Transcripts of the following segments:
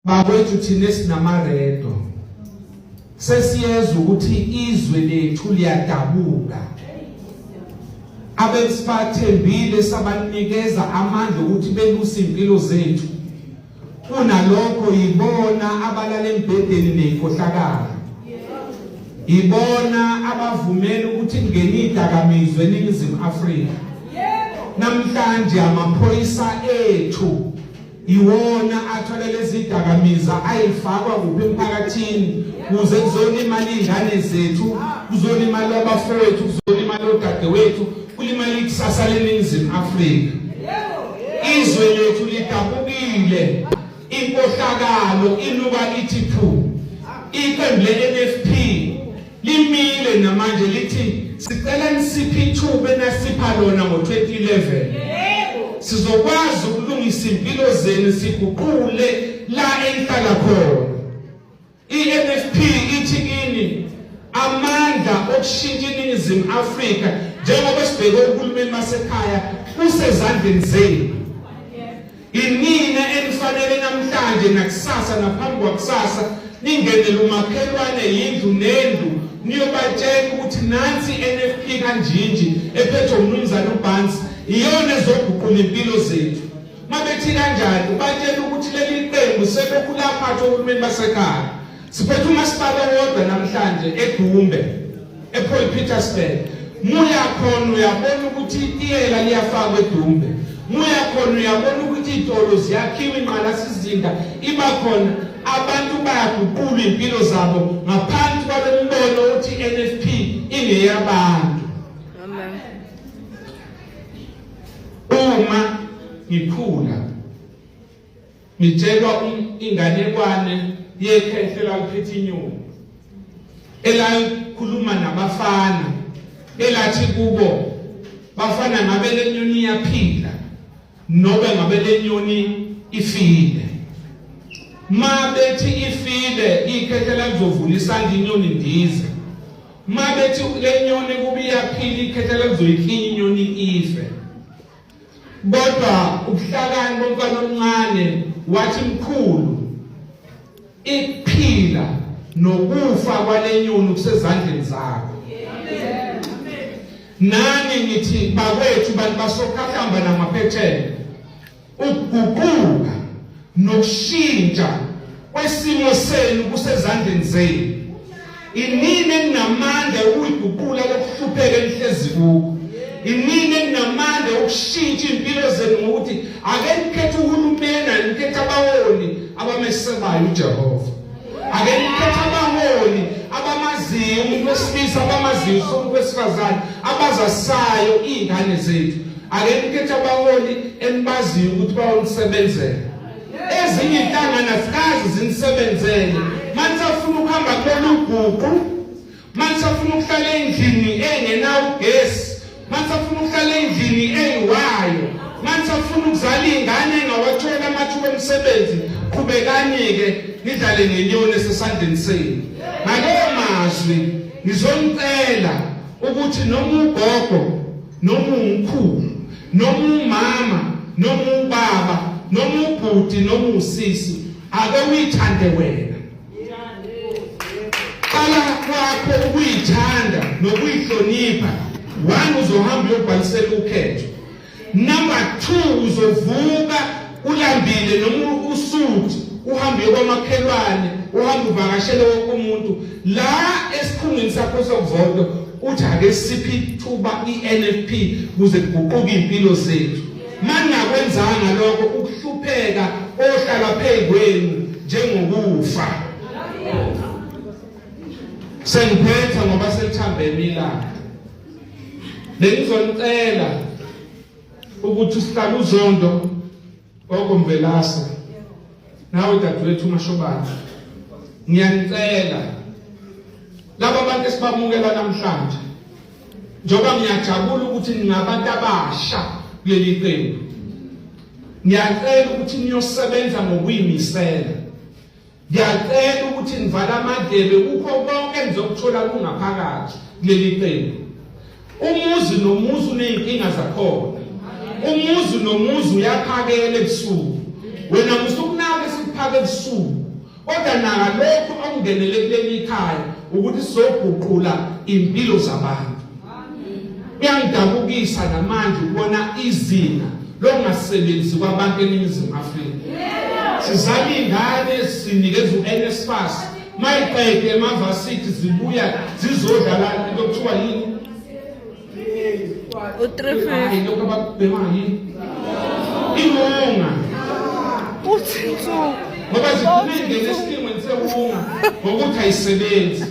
Bakwethu thina sinamaredo sesiyezwa ukuthi izwe lethu liyadabuka. Abesibathembile sabanikeza amandla ukuthi belusa impilo zethu. Kunalokho yibona abalala embedeni nezikhohlakala. Ibona abavumela ukuthi kungene idakamizwe eNingizimu Afrika. Namhlanje amaphoyisa ethu iwona athola lezi dakamizwa ayifakwa kuphi emphakathini kuze kuzolimala izingane zethu, kuzolimala abafowethu, kuzolimala odadewethu, kulimala ikusasa leNingizimu Afrika. Izwe lethu lidabukile, inkohlakalo inuka ithi phu. Iqembu le-NFP limile namanje lithi sicela nisiphe ithuba nasipha lona ngo-2011 sizokwazi ukulungisa impilo zenu siguqule la enhlala khona. I-NFP ithi kini amandla okushintsha iNingizimu Afrika njengoba sibheke uhulumeni basekhaya kusezandleni zenu. Inina enifanele namhlanje nakusasa naphambi kwakusasa ningenele umakhelwane yindlu nendlu niyobatshela ukuthi nansi NFP kanjinji ephethwe umnumzana uBansi iyona ezoguqula impilo zethu. Mabethi kanjani ubatshela ukuthi leli qembu sebekulapha uhulumeni basekhaya. Siphethe umasipala wodwa namhlanje eGumbe, ePaul Petersburg. Muya khona uyabona ukuthi itiyela liyafakwa eGumbe. Muya khona uyabona ukuthi izitolo ziyakhiwa inqalasizinda iba khona. Abantu bayaguqula impilo zabo ngaphansi kwalombono ukuthi NFP ingeyabantu. Amen. Uma ngiphula ngitshelwa inganekwane yekhehle laphethe inyoni elakhuluma nabafana elathi kubo bafana ngabe lenyoni iyaphila nobe ngabe lenyoni ifile. Mabethi ifile ikhehle kuzovula isandla inyoni ndize. Mabethi lenyoni kubiyaphila ikhehle kuzoyikhinya inyoni ife. Kodwa ubuhlakani bomfana omncane wathi mkhulu iphila nokufa kwalenyoni kusezandleni zakho. Nani ngithi bakwethu bantu basokhahamba namaphethelo ukuguquka nokushintsha kwesimo senu kusezandleni zenu. Inini enamandla ukuyiguqula lokuhlupheka elihlezi kuko. Inini enamandla ukushintsha impilo zenu ngokuthi ake nikhethe uhulumeni nikhethe abaholi abamesebayo uJehova. Ake nikhethe abaholi abamaziyo umuntu wesilisa abamaziyo umuntu wesifazane abazasayo izingane zethu. Ake nikhethe abaholi enibaziyo ukuthi bawonisebenzele. Ezinye inhlangano azikazi zinisebenzele. Manje afuna ukuhamba kulolu guqu, manje afuna ukuhlala endlini engenawo ugesi, manje afuna ukuhlala endlini eyiwayo, manje afuna ukuzala izingane engawathola amathuba omsebenzi. Qhubekani-ke nidlale ngenyoni esesandleni senu. Ngaleyo mazwi ngizonicela ukuthi noma ugogo, noma umkhulu, noma umama, noma ubaba, noma ubhuti, noma usisi, ake uyithande wena. Qala kwakho ukuyithanda nokuyihlonipha. 1 uzohamba uyobhalisela ukhetho. Number 2 uzovuka ulambile noma usuthi uhambe kwamakhelwane, uhambe uvakashele wonke umuntu la esikhungweni sakho sokuvota uthi ake siphi ithuba iNFP kuze kuguquke impilo zethu. Mangakwenzanga lokho ukuhlupheka ohlala phezu kwenu njengokufa. Sengiphetha ngoba selithambe imilanga. Bengizocela ukuthi sihlale uZondo okomvelasa nawe dadewethu uMashobana. Ngiyanicela laba bantu esibamukela namhlanje njoba ngiyajabula ukuthi ningabantu abasha kuleli qembu. Ngiyacela ukuthi niyosebenza ngokuyimisela. Ngiyacela ukuthi nivala amadlebe kukho konke enizokuthola kungaphakathi kuleli qembu. Umuzi nomuzi uneyinkinga zakhona. Umuzi nomuzi uyaphakela ebusuku. Wena musukunaka siphaka ebusuku kodwa nalokho okungenele kuleli ikhaya ukuthi sizoguqula impilo zabantu. Kuyangidabukisa namanje ukubona izinga longasebenzi kwabantu eNingizimu Afrika. Sizala ingane sinikeza uNSFAS mayiqede emavasithi zibuya zizodlala into kuthiwa yini? U350 lokho ababhema yini? Ingonga. Ngoba zikulinde nesimo sewunga ngokuthi ayisebenzi.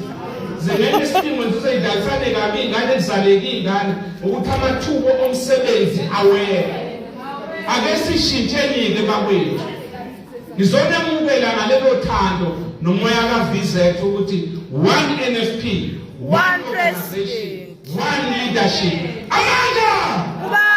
Zingene isimo zisayidalisane kabi ingane ezaleke ingane ukuthi amathubo omsebenzi aweke. Ake sishintsheni-ke bakwethu. Ngizonamukela ngalelo thando nomoya kaVizethu ukuthi one NFP, one president, one leadership. Amandla!